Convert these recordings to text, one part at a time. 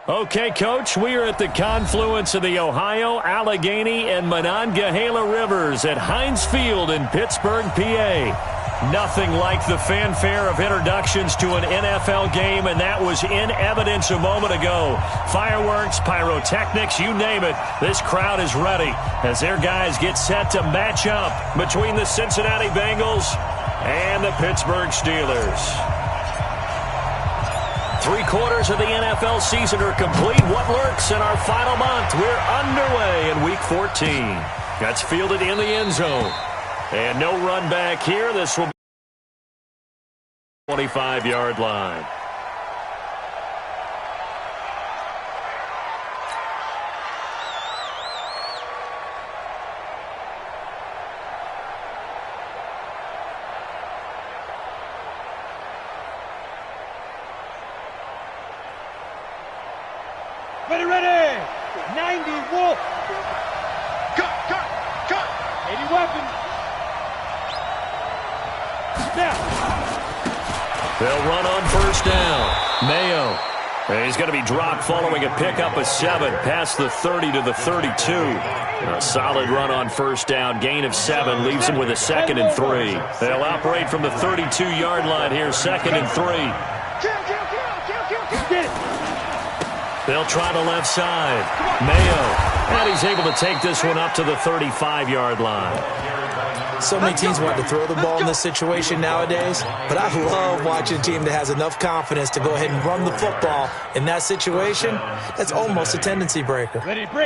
Okay, Coach, we are at the confluence of the Ohio, Allegheny, and Monongahela Rivers at Heinz Field in Pittsburgh, PA. Nothing like the fanfare of introductions to an NFL game, and that was in evidence a moment ago. Fireworks, pyrotechnics, you name it. This crowd is ready as their guys get set to match up between the Cincinnati Bengals and the Pittsburgh Steelers. 3/4 of the NFL season are complete. What lurks in our final month? We're underway in Week 14. That's fielded in the end zone. And no run back here. This will be 25-yard line. Ready. 90 Wolf. Cut. 80 weapon. Snap. They'll run on first down. Mayo. And he's going to be dropped following a pickup of 7 past the 30 to the 32. A solid run on first down. Gain of 7 leaves him with a 2nd and 3. They'll operate from the 32-yard line here, 2nd and 3. They'll try the left side. Mayo. And he's able to take this one up to the 35-yard line. So many teams want to throw the ball in this situation nowadays, but I love watching a team that has enough confidence to go ahead and run the football. In that situation, that's almost a tendency breaker.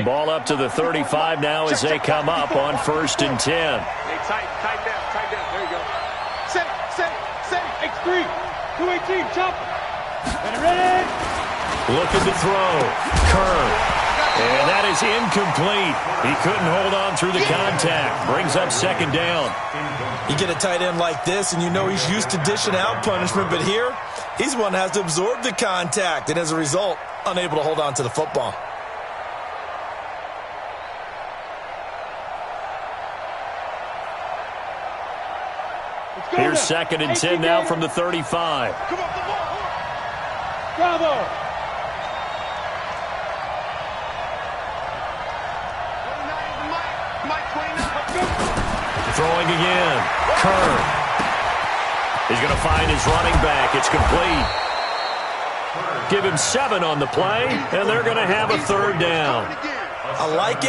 Ball up to the 35 now as they come up on 1st and 10. Hey, tight down. There you go. Set. X3. 218, chop. Ready. Looking to throw. Kerr. And that is incomplete. He couldn't hold on through the contact. Brings up 2nd down. You get a tight end like this, and you know he's used to dishing out punishment, but here, he's one that has to absorb the contact, and as a result, unable to hold on to the football. Here's 2nd and 10 now from the 35. Bravo. Throwing again. Kerr. He's going to find his running back. It's complete. Give him 7 on the play, and they're going to have a 3rd down. I like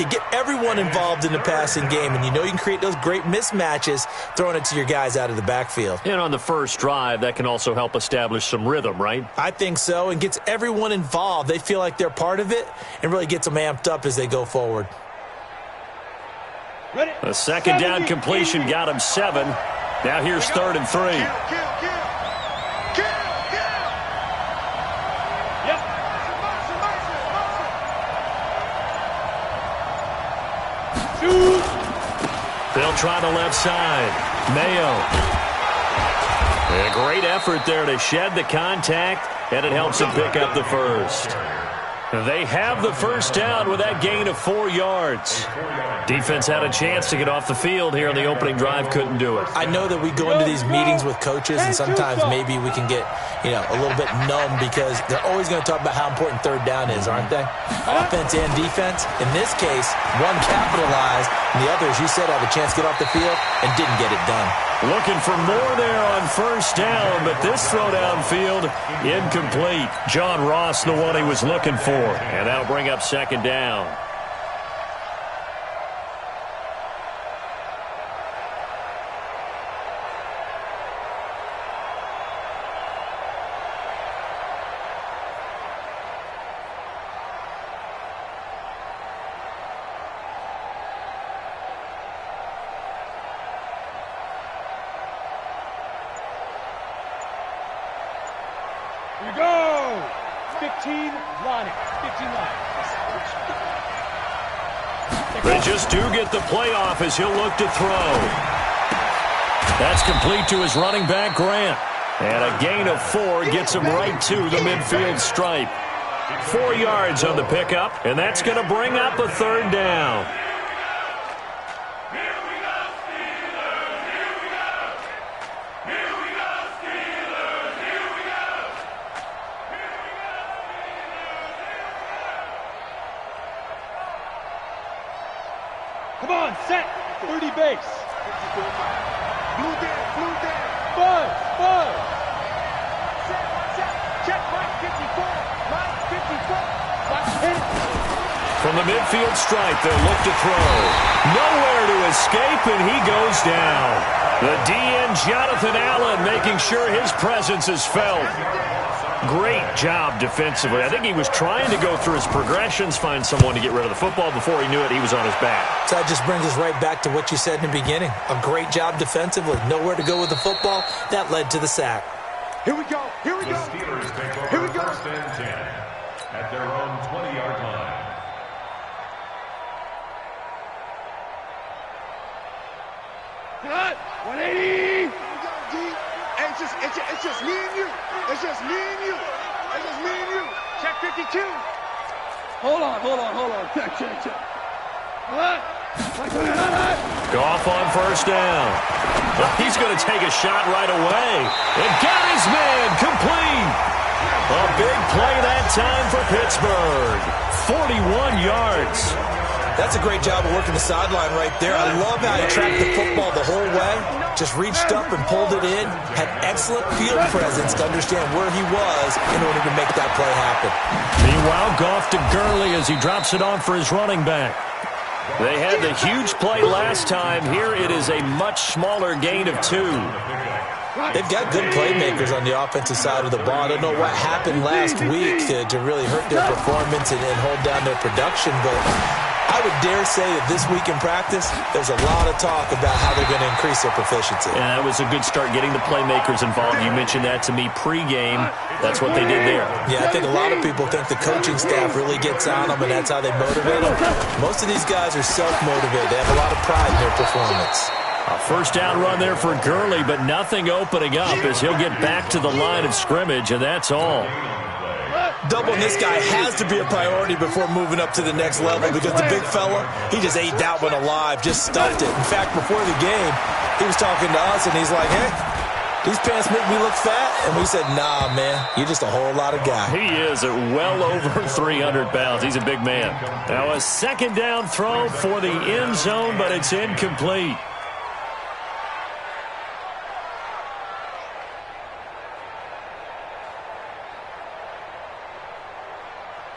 it. Get everyone involved in the passing game, and you know you can create those great mismatches throwing it to your guys out of the backfield. And on the first drive, that can also help establish some rhythm, right? I think so, and gets everyone involved. They feel like they're part of it and really gets them amped up as they go forward. A 2nd down completion got him 7. Now here's 3rd and 3. They'll try the left side. Mayo. A great effort there to shed the contact, and it helps him pick up the first. They have the first down with that gain of 4 yards. Defense had a chance to get off the field here in the opening drive, couldn't do it. I know that we go into these meetings with coaches, and sometimes maybe we can get, a little bit numb because they're always going to talk about how important 3rd down is, aren't they? Offense and defense. In this case, one capitalized, and the other, as you said, had a chance to get off the field and didn't get it done. Looking for more there on first down, but this throw downfield, incomplete. John Ross, the one he was looking for, and that'll bring up 2nd down. Here we go. 15 line. They just do get the playoff as he'll look to throw. That's complete to his running back, Grant. And a gain of 4 gets him right to the midfield stripe. 4 yards on the pickup, and that's going to bring up a 3rd down. Come on, set. 30 base. Blue there. Buzz. Set. Check, Mike 54. Mike 54. Mike hit it. From the midfield stripe, they'll look to throw. Nowhere to escape, and he goes down. The DN, Jonathan Allen, making sure his presence is felt. Great job defensively. I think he was trying to go through his progressions, find someone to get rid of the football. Before he knew it, he was on his back. So that just brings us right back to what you said in the beginning. A great job defensively. Nowhere to go with the football. That led to the sack. Here we go. The Steelers take over first and 10 at their own 20-yard line. Cut. 180. It's just me and you. It's just me and you. Check 52. Hold on. Check. Cut. Goff on first down. He's going to take a shot right away. And got his man complete. A big play that time for Pittsburgh. 41 yards. That's a great job of working the sideline right there. I love how he tracked the football the whole way. Just reached up and pulled it in. Had excellent field presence to understand where he was in order to make that play happen. Meanwhile, Goff to Gurley as he drops it on for his running back. They had the huge play last time. Here it is a much smaller gain of 2. They've got good playmakers on the offensive side of the ball. I don't know what happened last week to really hurt their performance and hold down their production, but I would dare say that this week in practice, there's a lot of talk about how they're going to increase their proficiency. Yeah, that was a good start getting the playmakers involved. You mentioned that to me pregame. That's what they did there. Yeah, I think a lot of people think the coaching staff really gets on them, and that's how they motivate them. Most of these guys are self-motivated. They have a lot of pride in their performance. A first down run there for Gurley, but nothing opening up as he'll get back to the line of scrimmage, and that's all. Doubling this guy has to be a priority before moving up to the next level because the big fella, he just ate that one alive, just stuffed it. In fact, before the game, he was talking to us, and he's like, hey, these pants make me look fat? And we said, nah, man, you're just a whole lot of guy. He is at well over 300 pounds. He's a big man. Now a second down throw for the end zone, but it's incomplete.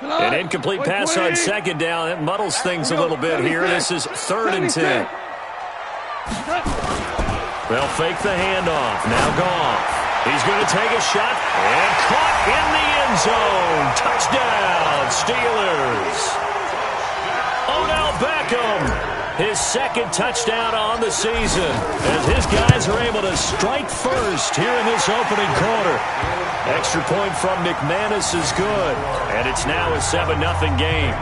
An incomplete pass on second down. It muddles things a little bit here. This is 3rd and 10. They'll fake the handoff. Now Goff. He's going to take a shot and caught in the end zone. Touchdown, Steelers. Odell Beckham. His second touchdown on the season as his guys are able to strike first here in this opening quarter. Extra point from McManus is good, and it's now a 7-0 game.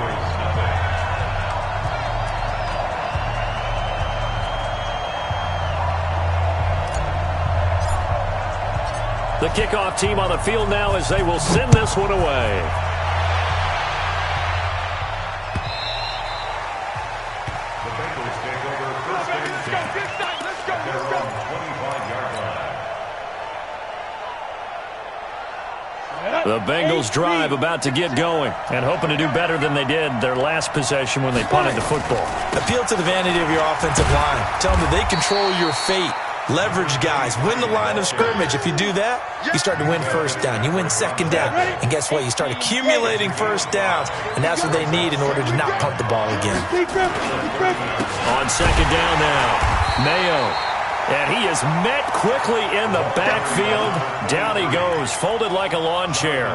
The kickoff team on the field now as they will send this one away. The Bengals drive about to get going and hoping to do better than they did their last possession when they punted the football. Appeal to the vanity of your offensive line. Tell them that they control your fate. Leverage guys. Win the line of scrimmage. If you do that, you start to win first down. You win second down. And guess what? You start accumulating first downs, and that's what they need in order to not punt the ball again. On second down now, Mayo. And he is met quickly in the backfield. Down he goes, folded like a lawn chair.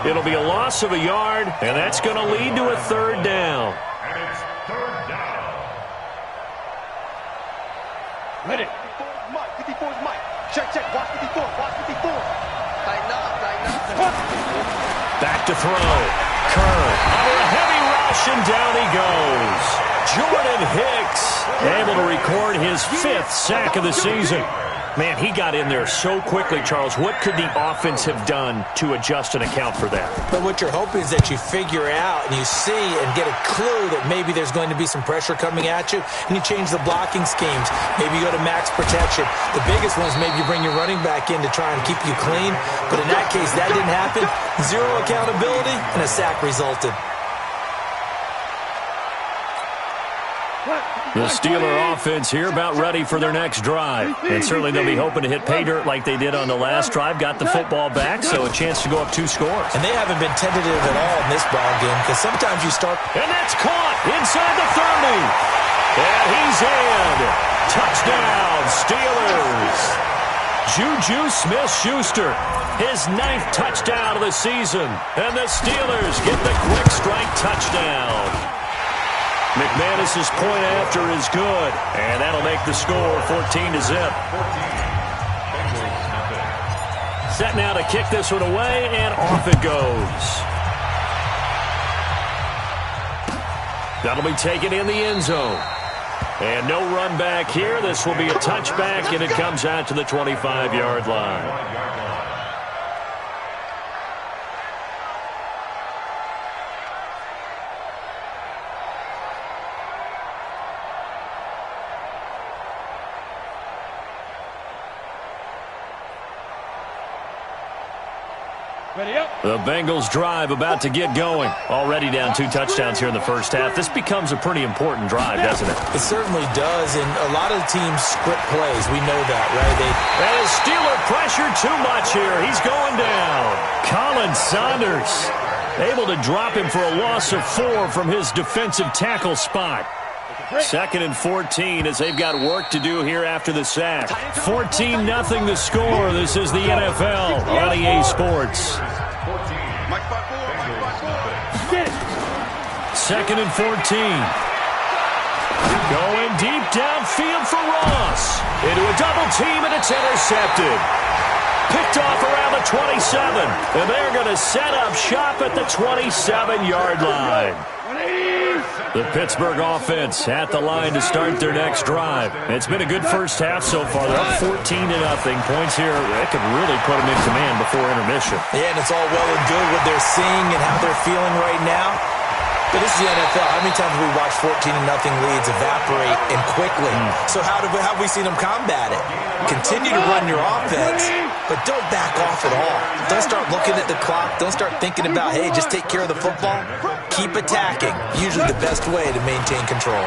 It'll be a loss of a yard, and that's going to lead to a 3rd down. And it's 3rd down. Ready. 54 is Mike. Check. Watch 54. Tighten up. Back to throw. Kerr under a heavy rush, and down he goes. Jordan Hicks able to record his 5th sack of the season. Man, he got in there so quickly, Charles. What could the offense have done to adjust and account for that? But what you're hoping is that you figure out and you see and get a clue that maybe there's going to be some pressure coming at you, and you change the blocking schemes. Maybe you go to max protection. The biggest one is maybe you bring your running back in to try and keep you clean. But in that case, that didn't happen. 0 accountability, and a sack resulted. The Steeler offense here about ready for their next drive. And certainly they'll be hoping to hit pay dirt like they did on the last drive. Got the football back, so a chance to go up 2 scores. And they haven't been tentative at all in this ball game because sometimes you start. And that's caught inside the 30. And he's in. Touchdown, Steelers. Juju Smith-Schuster, his 9th touchdown of the season. And the Steelers get the quick strike touchdown. McManus's point after is good, and that'll make the score 14-0. Set now to kick this one away, and off it goes. That'll be taken in the end zone. And no run back here. This will be a touchback, and it comes out to the 25-yard line. The Bengals drive about to get going. Already down 2 touchdowns here in the first half. This becomes a pretty important drive, doesn't it? It certainly does, and a lot of the teams script plays. We know that, right? And Steeler pressure too much here. He's going down. Colin Saunders able to drop him for a loss of 4 from his defensive tackle spot. 2nd and 14 as they've got work to do here after the sack. 14-0 the score. This is the NFL on EA Sports. 2nd and 14. Going deep downfield for Ross. Into a double team, and it's intercepted. Picked off around the 27. And they're going to set up shop at the 27-yard line. The Pittsburgh offense at the line to start their next drive. It's been a good first half so far. They're up 14-0. Points here, that could really put them in command before intermission. Yeah, and it's all well and good what they're seeing and how they're feeling right now. But this is the NFL. How many times have we watched 14-0 leads evaporate and quickly? So how have we seen them combat it? Continue to run your offense, but don't back off at all. Don't start looking at the clock. Don't start thinking about, hey, just take care of the football. Keep attacking. Usually the best way to maintain control.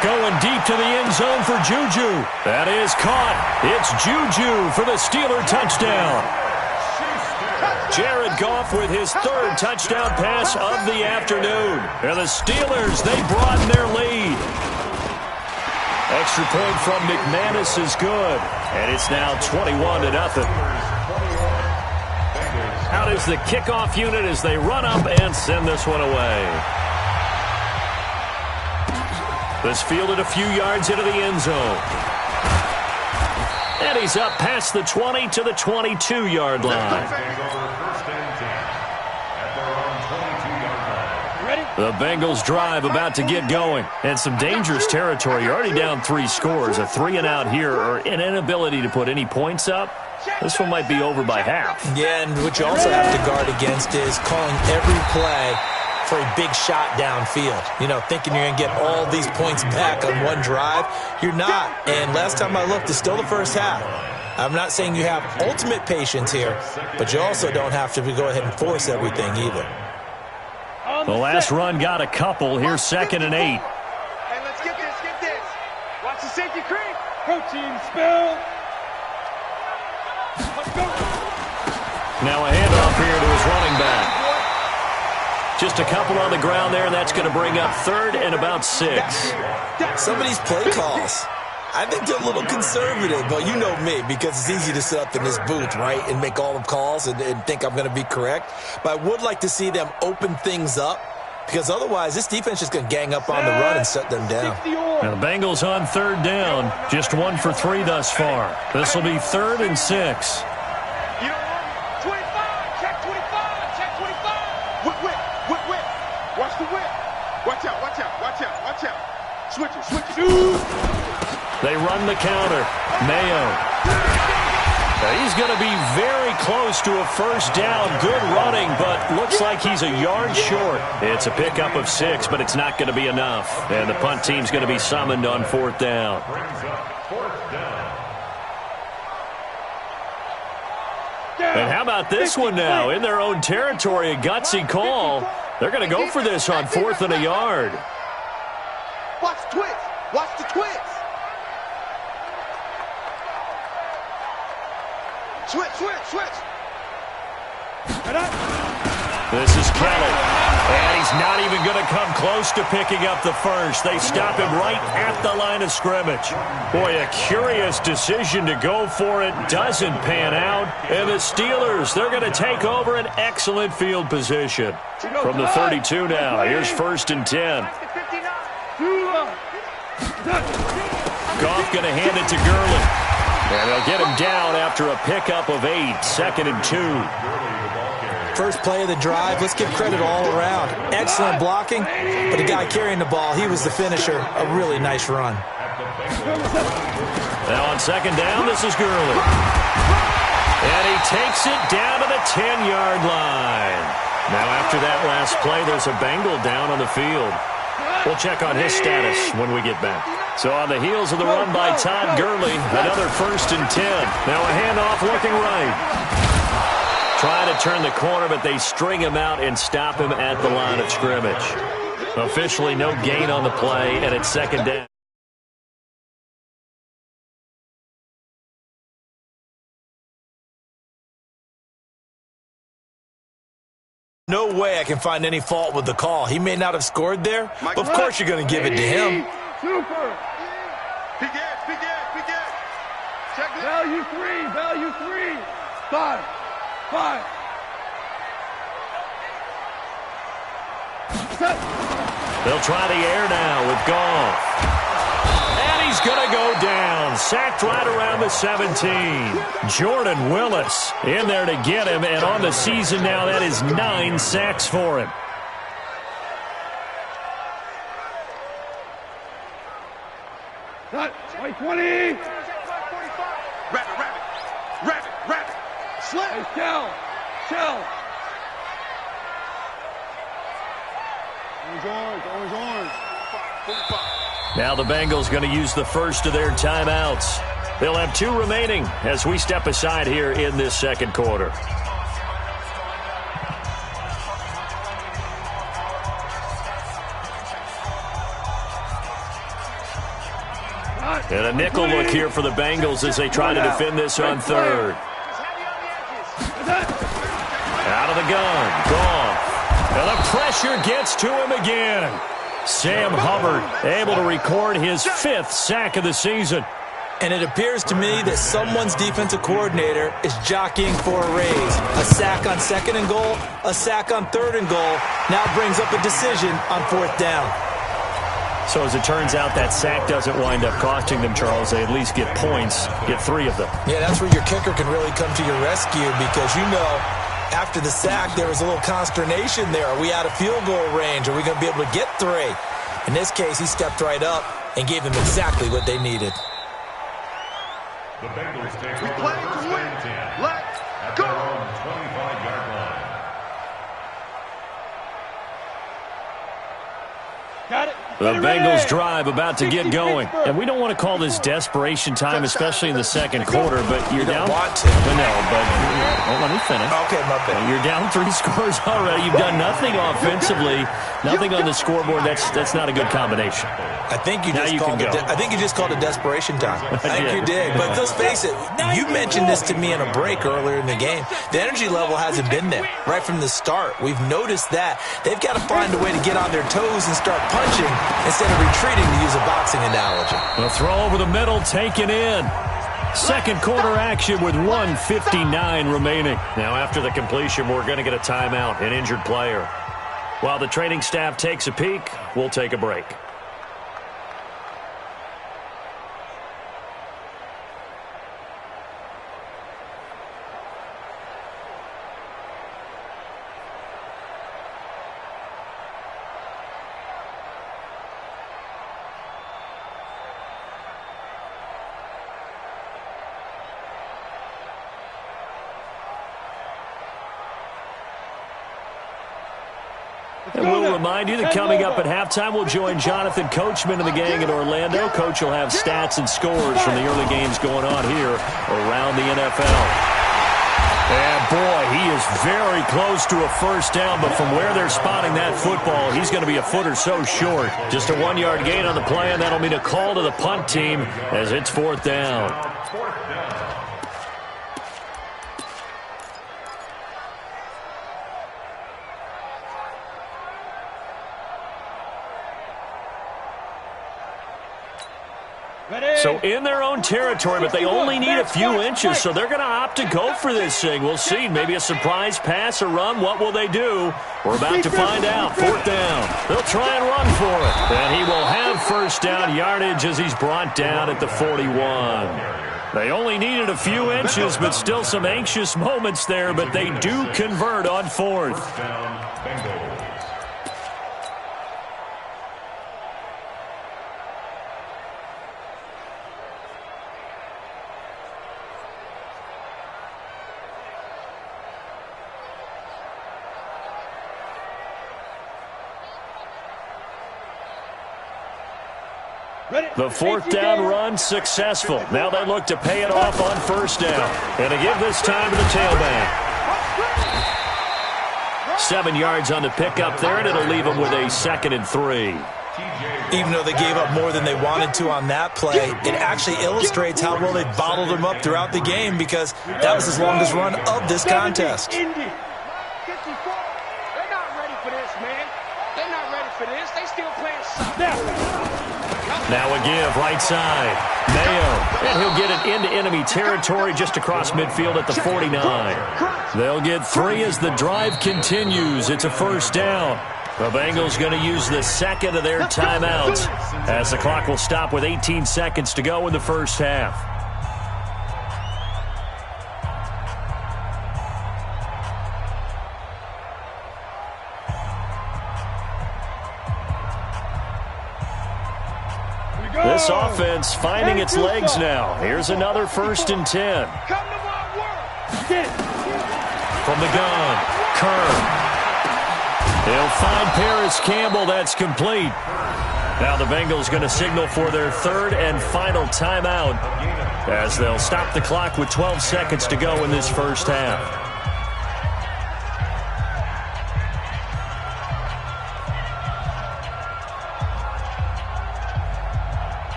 Going deep to the end zone for Juju. That is caught. It's Juju for the Steeler touchdown. Jared Goff with his 3rd touchdown pass of the afternoon. And the Steelers, they broaden their lead. Extra point from McManus is good. And it's now 21-0. Out is the kickoff unit as they run up and send this one away. This fielded a few yards into the end zone. And he's up past the 20 to the 22-yard line. The Bengals drive about to get going. And some dangerous territory. You're already down 3 scores. A 3-and-out here or an inability to put any points up. This one might be over by half. Yeah, and what you also have to guard against is calling every play for a big shot downfield. You know, thinking you're going to get all these points back on one drive. You're not. And last time I looked, it's still the first half. I'm not saying you have ultimate patience here, but you also don't have to go ahead and force everything either. The last run got a couple. Here's 2nd and 8. Hey, let's get this. Watch the safety creep. Protein spill. Let's go. Now a handoff here to his running back. Just a couple on the ground there, and that's going to bring up 3rd and about 6. Some of these play calls, I think they're a little conservative, but you know me, because it's easy to sit up in this booth, right, and make all the calls and think I'm going to be correct. But I would like to see them open things up, because otherwise this defense is going to gang up on the run and shut them down. Now the Bengals on 3rd down, just 1 for 3 thus far. This will be 3rd and 6. You know what? 25, check 25, check 25. Whip. Watch the whip. Watch out. Switch it. They run the counter. Mayo. Now he's going to be very close to a first down. Good running, but looks like he's a yard short. It's a pickup of 6, but it's not going to be enough. And the punt team's going to be summoned on 4th down. And how about this one now? In their own territory, a gutsy call. They're going to go for this on 4th and a yard. Watch the twist. Watch the twist. Switch, switch, switch. This is Kelly, and he's not even going to come close to picking up the first. They stop him right at the line of scrimmage. Boy, a curious decision to go for it. Doesn't pan out. And the Steelers, they're going to take over an excellent field position. From the 32 now, here's 1st and 10. Goff going to hand it to Gurley. And they'll get him down after a pickup of 8, 2nd and 2. First play of the drive, let's give credit all around. Excellent blocking, but the guy carrying the ball, he was the finisher. A really nice run. Now on 2nd down, this is Gurley. And he takes it down to the 10-yard line. Now after that last play, there's a Bengal down on the field. We'll check on his status when we get back. So on the heels of the run by Todd Gurley, another 1st and 10. Now a handoff looking right. Trying to turn the corner, but they string him out and stop him at the line of scrimmage. Officially no gain on the play, and it's 2nd down. No way I can find any fault with the call. He may not have scored there, but of course you're going to give it to him. Super. Peek it, peek it, peek it. Check it. Value 3, value 3. 5. 5. Set. They'll try the air now with Goff. And he's going to go down. Sacked right around the 17. Jordan Willis in there to get him. And on the season now, that is 9 sacks for him. Set. 20. Rabbit, rabbit. Rabbit, rabbit. Slip. Hey, shell. Shell. Orange, orange, orange. Now the Bengals going to use the first of their timeouts. They'll have 2 remaining as we step aside here in this 2nd quarter. And a nickel look here for the Bengals as they try to defend this on 3rd. Out of the gun. Goff. And the pressure gets to him again. Sam Hubbard able to record his 5th sack of the season. And it appears to me that someone's defensive coordinator is jockeying for a raise. A sack on 2nd and goal, a sack on 3rd and goal, now brings up a decision on 4th down. So as it turns out, that sack doesn't wind up costing them, Charles. They at least get points, get 3 of them. Yeah, that's where your kicker can really come to your rescue because, you know, after the sack, there was a little consternation there. Are we out of field goal range? Are we going to be able to get 3? In this case, he stepped right up and gave them exactly what they needed. The Bengals take We over play to 1st win. and 10 Let's at go. their own 25-yard line. Got it. The Bengals drive about to get going. And we don't want to call this desperation time, especially in the 2nd quarter, but you're You down. don't want to. No, but well, let me finish. Okay, my bad. You're down 3 scores already. You've done nothing offensively, nothing on the scoreboard. That's not a good combination. I think you Now just you called can it. go. I think you just called it desperation time. I think did. you did. But let's face it. You mentioned this to me in a break earlier in the game. The energy level hasn't been there right from the start. We've noticed that they've got to find a way to get on their toes and start punching instead of retreating, to use a boxing analogy. A throw over the middle, taken in. 2nd quarter action with 1:59 remaining. Now after the completion, we're going to get a timeout, an injured player. While the training staff takes a peek, we'll take a break. And we'll remind you that coming up at halftime, we'll join Jonathan Coachman and the gang in Orlando. Coach will have stats and scores from the early games going on here around the NFL. And boy, He is very close to a first down, but from where they're spotting that football, he's going to be a foot or so short. Just a 1-yard gain on the play, and that'll mean a call to the punt team as it's 4th down. So in their own territory, but they only need a few inches, so they're going to opt to go for this thing. We'll see. Maybe a surprise pass or run. What will they do? We're about to find out. 4th down. They'll try and run for it. And he will have first down yardage as he's brought down at the 41. They only needed a few inches, but still some anxious moments there, but they do convert on 4th. First down, Bengals. The 4th down run successful. Now they look to pay it off on first down. And to give this time to the tailback. 7 yards on the pickup there, and it'll leave them with a 2nd and 3. Even though they gave up more than they wanted to on that play, it actually illustrates how well they bottled them up throughout the game, because that was his longest run of this contest. They're not ready for this, man. They're not ready for this. They still playing soccer. Now a give, right side. Mayo, and he'll get it into enemy territory just across midfield at the 49. They'll get 3 as the drive continues. It's a first down. The Bengals going to use the 2nd of their timeouts as the clock will stop with 18 seconds to go in the first half. This offense finding its legs now. Here's another 1st and 10. From the gun, Kerr. He'll find Paris Campbell. That's complete. Now the Bengals going to signal for their 3rd and final timeout as they'll stop the clock with 12 seconds to go in this first half.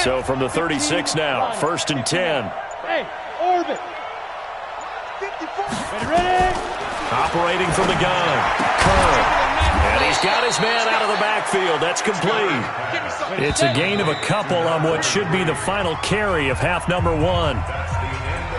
So from the 36 now, 1st and 10. Hey, orbit. 54. Ready? Operating from the gun. Kerr. And he's got his man out of the backfield. That's complete. It's a gain of a couple on what should be the final carry of half number 1.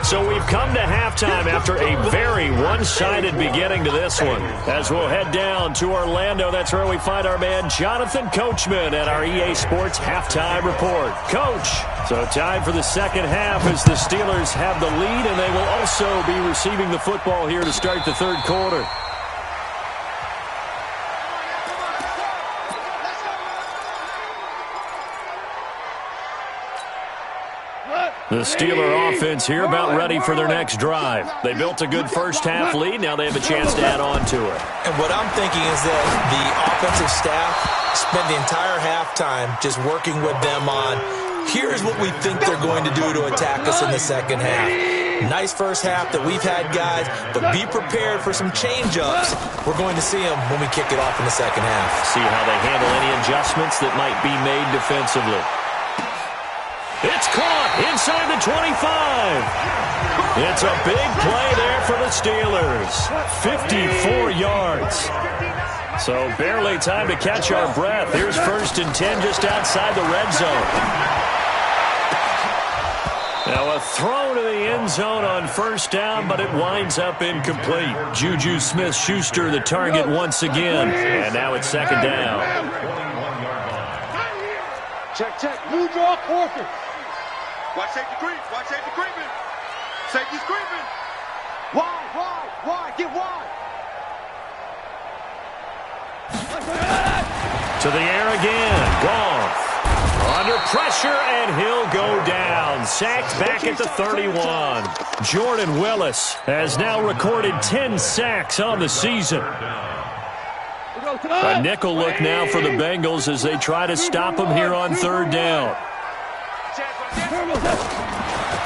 So we've come to halftime after a very one-sided beginning to this one. As we'll head down to Orlando, that's where we find our man Jonathan Coachman at our EA Sports Halftime Report. Coach, so time for the second half as the Steelers have the lead, and they will also be receiving the football here to start the 3rd quarter. The Steeler offense here about ready for their next drive. They built a good first half lead. Now they have a chance to add on to it. And what I'm thinking is that the offensive staff spent the entire halftime just working with them on, here's what we think they're going to do to attack us in the second half. Nice first half that we've had, guys, but be prepared for some change-ups. We're going to see them when we kick it off in the second half. See how they handle any adjustments that might be made defensively. It's caught inside the 25. It's a big play there for the Steelers. 54 yards. So barely time to catch our breath. Here's 1st and 10 just outside the red zone. Now a throw to the end zone on first down, but it winds up incomplete. Juju Smith-Schuster the target once again. And now it's 2nd down. Check. Blue draw, quarter. Watch safety creep. Watch safety creeping. Safety's creeping. Wide. Get wide. To the air again. Goff. Under pressure, and he'll go down. Sacked back at the 31. Jordan Willis has now recorded 10 sacks on the season. A nickel look now for the Bengals as they try to stop him here on third down.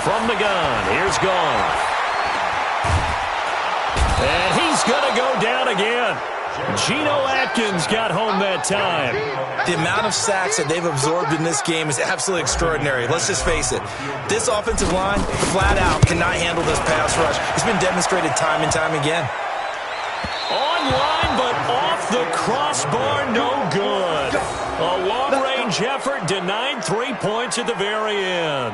From the gun, here's Goff. And he's going to go down again. Geno Atkins got home that time. The amount of sacks that they've absorbed in this game is absolutely extraordinary. Let's just face it. This offensive line, flat out, cannot handle this pass rush. It's been demonstrated time and time again. Online, but off the crossbar, no good. A long-range effort denied 3 points at the very end.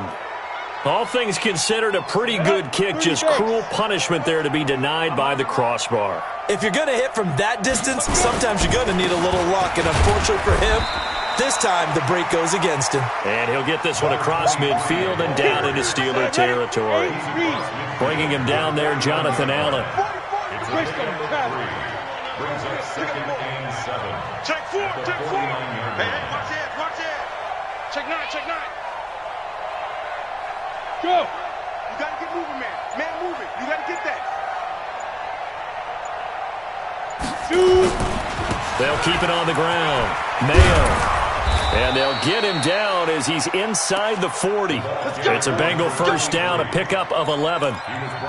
All things considered, a pretty good kick, just cruel punishment there to be denied by the crossbar. If you're going to hit from that distance, sometimes you're going to need a little luck, and unfortunately for him, this time the break goes against him. And he'll get this one across midfield and down into Steeler territory. Bringing him down there, Jonathan Allen. Brings up second and 7. Check 4, check 4. Hey, watch it, watch it. Check 9, check 9. Go. You got to get moving, man. Man, move it. You got to get that. Shoot. They'll keep it on the ground. Mayo. And they'll get him down as he's inside the 40. It's a Bengal first down, a pickup of 11.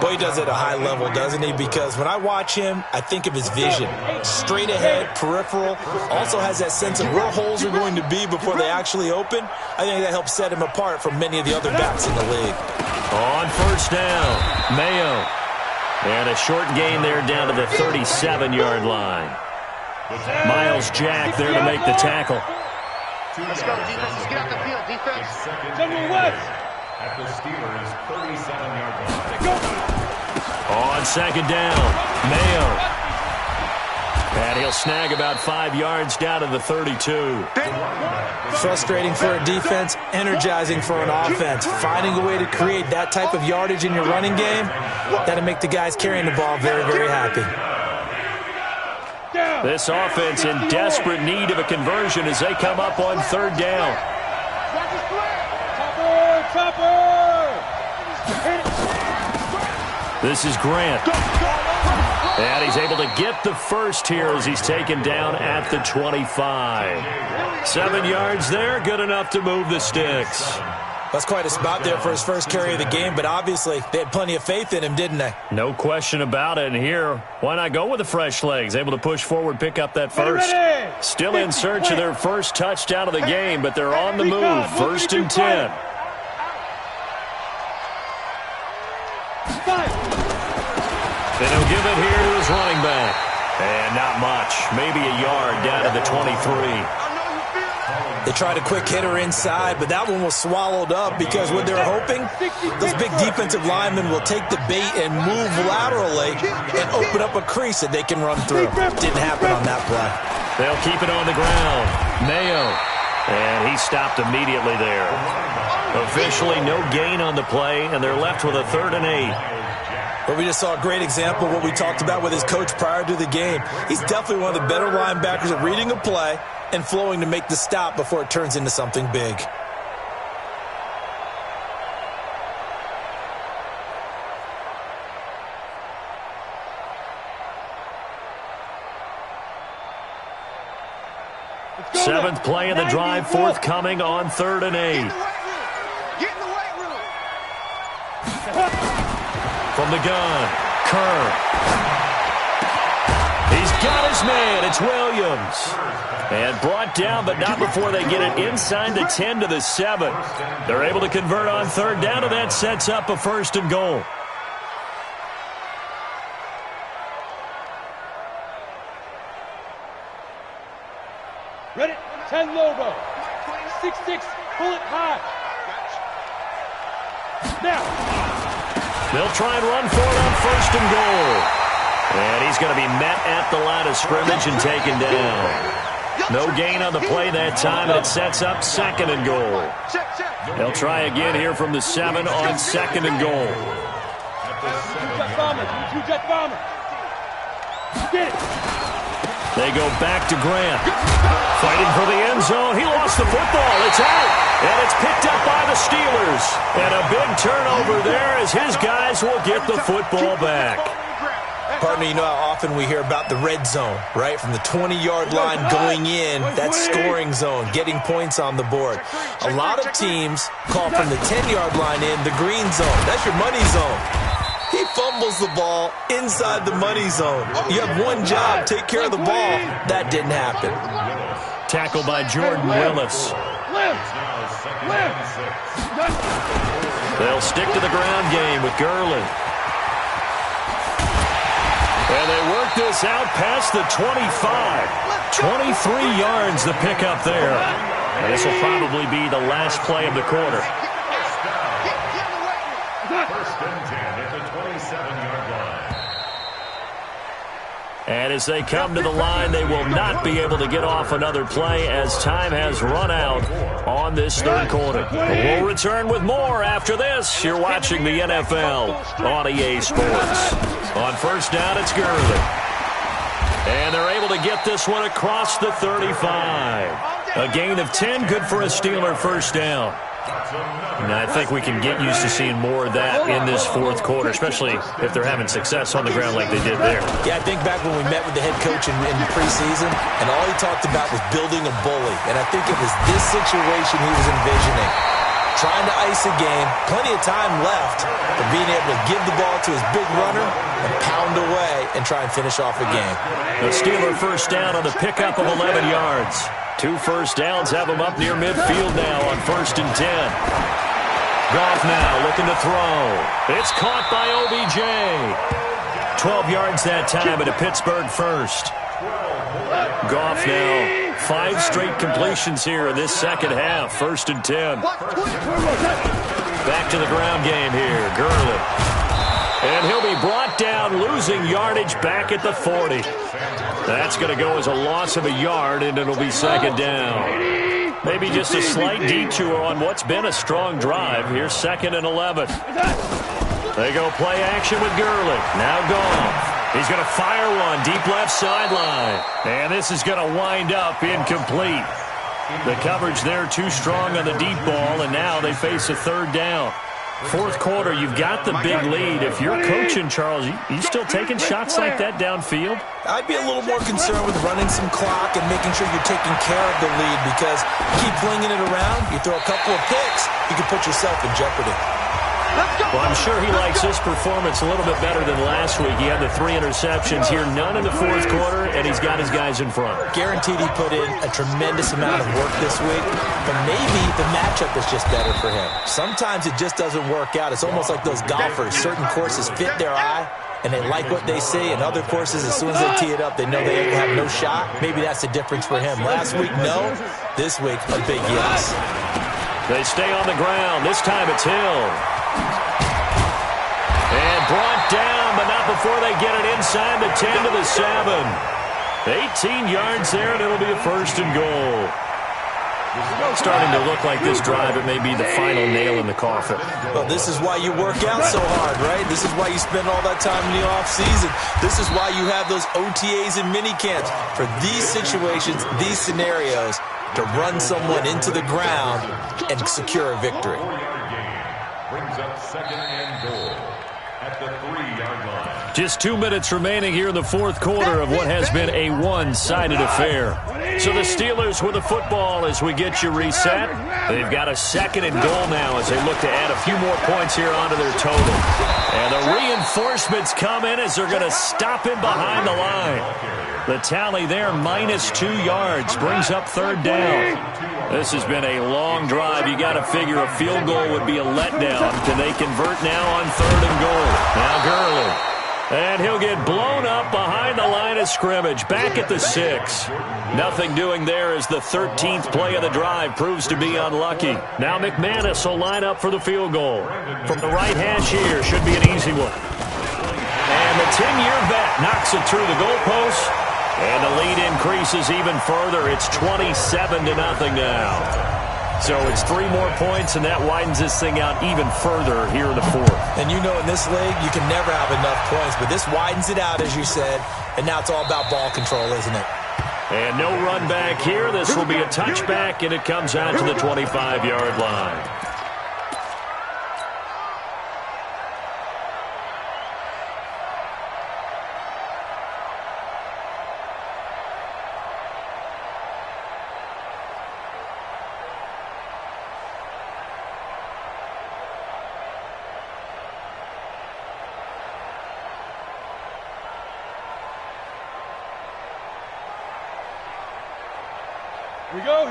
Boy, he does it at a high level, doesn't he? Because when I watch him, I think of his vision. Straight ahead, peripheral. Also has that sense of where holes are going to be before they actually open. I think that helps set him apart from many of the other backs in the league. On first down, Mayo. And a short gain there down to the 37-yard line. Miles Jack there to make the tackle. Let's go, defense. Let's get out the field, defense. General West. At the Steelers' 37-yard line. On second down, Mayo. And he'll snag about 5 yards down to the 32. Frustrating for a defense, energizing for an offense. Finding a way to create that type of yardage in your running game, that'll make the guys carrying the ball very, very happy. This offense in desperate need of a conversion as they come up on third down. This is Grant. And he's able to get the first here as he's taken down at the 25. 7 yards there, good enough to move the sticks. That's quite a spot there for his first carry of the game, but obviously they had plenty of faith in him, didn't they? No question about it. And here, why not go with the fresh legs? Able to push forward, pick up that first. Still in search of their first touchdown of the game, but they're on the move. First and 10. Then he'll give it here to his running back. And not much. Maybe a yard down to the 23. They tried a quick hitter inside, but that one was swallowed up because what they're hoping, those big defensive linemen will take the bait and move laterally and open up a crease that they can run through. Didn't happen on that play. They'll keep it on the ground. Mayo. And he stopped immediately there. Officially no gain on the play, and they're left with a 3rd and 8. But we just saw a great example of what we talked about with his coach prior to the game. He's definitely one of the better linebackers at reading a play and flowing to make the stop before it turns into something big. Seventh play of the drive, forthcoming on 3rd and 8. Get in the weight room. From the gun, Kerr. He's got his man. It's Williams. And brought down, but not before they get it inside the 10 to the 7. They're able to convert on third down, and that sets up a 1st and goal. Ready? 10 logo. 6-6. Pull it high. Now. They'll try and run for it on 1st and goal. And he's going to be met at the line of scrimmage and taken down. No gain on the play that time, and it sets up 2nd and goal. They'll try again here from the 7 on 2nd and goal. Two-jet bomber. Two-jet bomber. Get it. They go back to Grant. Fighting for the end zone. He lost lost the football. It's out. And it's picked up by the Steelers. And a big turnover there as his guys will get the football back. Partner, you know how often we hear about the red zone, right? From the 20-yard line going in, that scoring zone, getting points on the board. A lot of teams call from the 10-yard line in the green zone. That's your money zone. He fumbles the ball inside the money zone. You have one job, take care of the ball. That didn't happen. Tackled by Jordan Willis. They'll stick to the ground game with Gurley. And they work this out past the 25. 23 yards the pickup there. And this will probably be the last play of the quarter. First and 10 at the 27-yard line. And as they come to the line, they will not be able to get off another play as time has run out on this third quarter. We'll return with more after this. You're watching the NFL on EA Sports. On first down, it's Gurley. And they're able to get this one across the 35. A gain of 10, good for a Steeler first down. And I think we can get used to seeing more of that in this fourth quarter, especially if they're having success on the ground like they did there. Yeah, I think back when we met with the head coach in the preseason, and all he talked about was building a bully. And I think it was this situation he was envisioning. Trying to ice a game, plenty of time left, but being able to give the ball to his big runner and pound away and try and finish off a game. The Steeler first down on the pickup of 11 yards. 2 first downs have him up near midfield now on first and 10. Goff now looking to throw. It's caught by OBJ. 12 yards that time at a Pittsburgh first. Goff now 5 straight completions here in this second half. First and 10. Back to the ground game here. Gurley. And he'll be brought down, losing yardage back at the 40. That's going to go as a loss of a yard, and it'll be second down. Maybe just a slight detour on what's been a strong drive. Here's second and 11. They go play action with Gurley. Now Goff. He's going to fire one deep left sideline. And this is going to wind up incomplete. The coverage there too strong on the deep ball, and now they face a third down. Fourth quarter, you've got the big lead. If you're coaching, Charles, you still taking shots like that downfield? I'd be a little more concerned with running some clock and making sure you're taking care of the lead, because you keep flinging it around, you throw a couple of picks, you can put yourself in jeopardy. Well, I'm sure he likes this performance a little bit better than last week. He had the 3 interceptions here, none in the fourth quarter, and he's got his guys in front. Guaranteed he put in a tremendous amount of work this week, but maybe the matchup is just better for him. Sometimes it just doesn't work out. It's almost like those golfers. Certain courses fit their eye, and they like what they see, and other courses, as soon as they tee it up, they know they have no shot. Maybe that's the difference for him. Last week, no. This week, a big yes. They stay on the ground. This time it's Hill. And brought down, but not before they get it inside the 10 to the 7. 18 yards there, and it'll be a first and goal. Starting to look like this drive, it may be the final nail in the coffin. Well, this is why you work out so hard, right? This is why you spend all that time in the offseason. This is why you have those OTAs and mini camps. For these situations, these scenarios, to run someone into the ground and secure a victory. Brings up second and goal at the 3-yard line. Just 2 minutes remaining here in the fourth quarter of what has been a one-sided affair. So the Steelers with the football as we get you reset. They've got a second and goal now as they look to add a few more points here onto their total. And the reinforcements come in as they're going to stop him behind the line. The tally there, -2 yards, brings up third down. This has been a long drive. You got to figure a field goal would be a letdown. Can they convert now on third and goal? Now Gurley. And he'll get blown up behind the line of scrimmage. Back at the 6. Nothing doing there as the 13th play of the drive proves to be unlucky. Now McManus will line up for the field goal. From the right hash here, should be an easy one. And the 10-year vet knocks it through the goalpost. And the lead increases even further. It's 27-0 now. So it's 3 more points, and that widens this thing out even further here in the fourth. And you know in this league, you can never have enough points, but this widens it out, as you said, and now it's all about ball control, isn't it? And no run back here. This will be a touchback, and it comes out to the 25-yard line.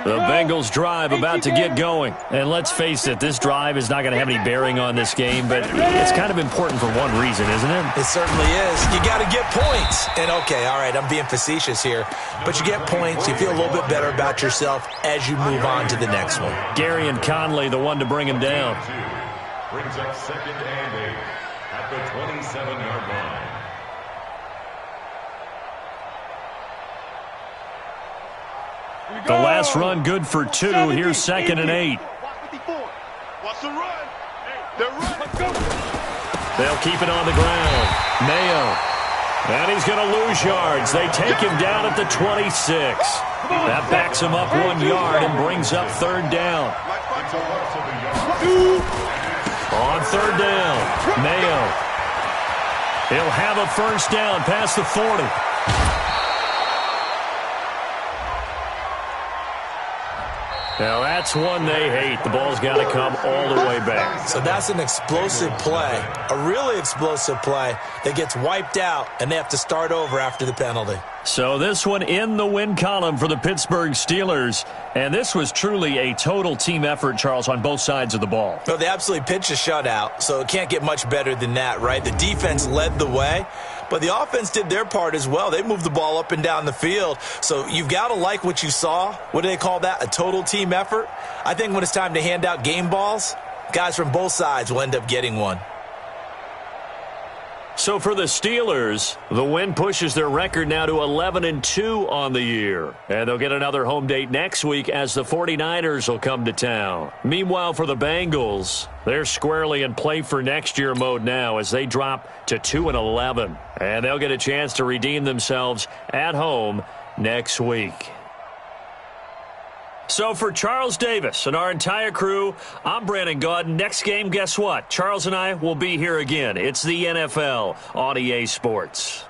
The Bengals drive about to get going. And let's face it, this drive is not going to have any bearing on this game, but it's kind of important for one reason, isn't it? It certainly is. You got to get points. And, okay, all right, I'm being facetious here, but you get points. You feel a little bit better about yourself as you move on to the next one. Gary and Conley, the one to bring him down. Brings up 2nd and 8 at the 27-yard line. The last run good for 2. Here's 2nd and 8. What's the run? They'll keep it on the ground. Mayo. And he's going to lose yards. They take him down at the 26. That backs him up 1 yard and brings up 3rd down. On 3rd down, Mayo. He'll have a 1st down past the 40. Now, that's one they hate. The ball's got to come all the way back. So that's an explosive play, a really explosive play that gets wiped out, and they have to start over after the penalty. So this one in the win column for the Pittsburgh Steelers. And this was truly a total team effort, Charles, on both sides of the ball. Well, they absolutely pitched a shutout, so it can't get much better than that, right? The defense led the way, but the offense did their part as well. They moved the ball up and down the field. So you've got to like what you saw. What do they call that? A total team effort? I think when it's time to hand out game balls, guys from both sides will end up getting one. So for the Steelers, the win pushes their record now to 11-2 on the year. And they'll get another home date next week as the 49ers will come to town. Meanwhile, for the Bengals, they're squarely in play for next year mode now as they drop to 2-11. And they'll get a chance to redeem themselves at home next week. So for Charles Davis and our entire crew, I'm Brandon Gaudin. Next game, guess what? Charles and I will be here again. It's the NFL on EA Sports.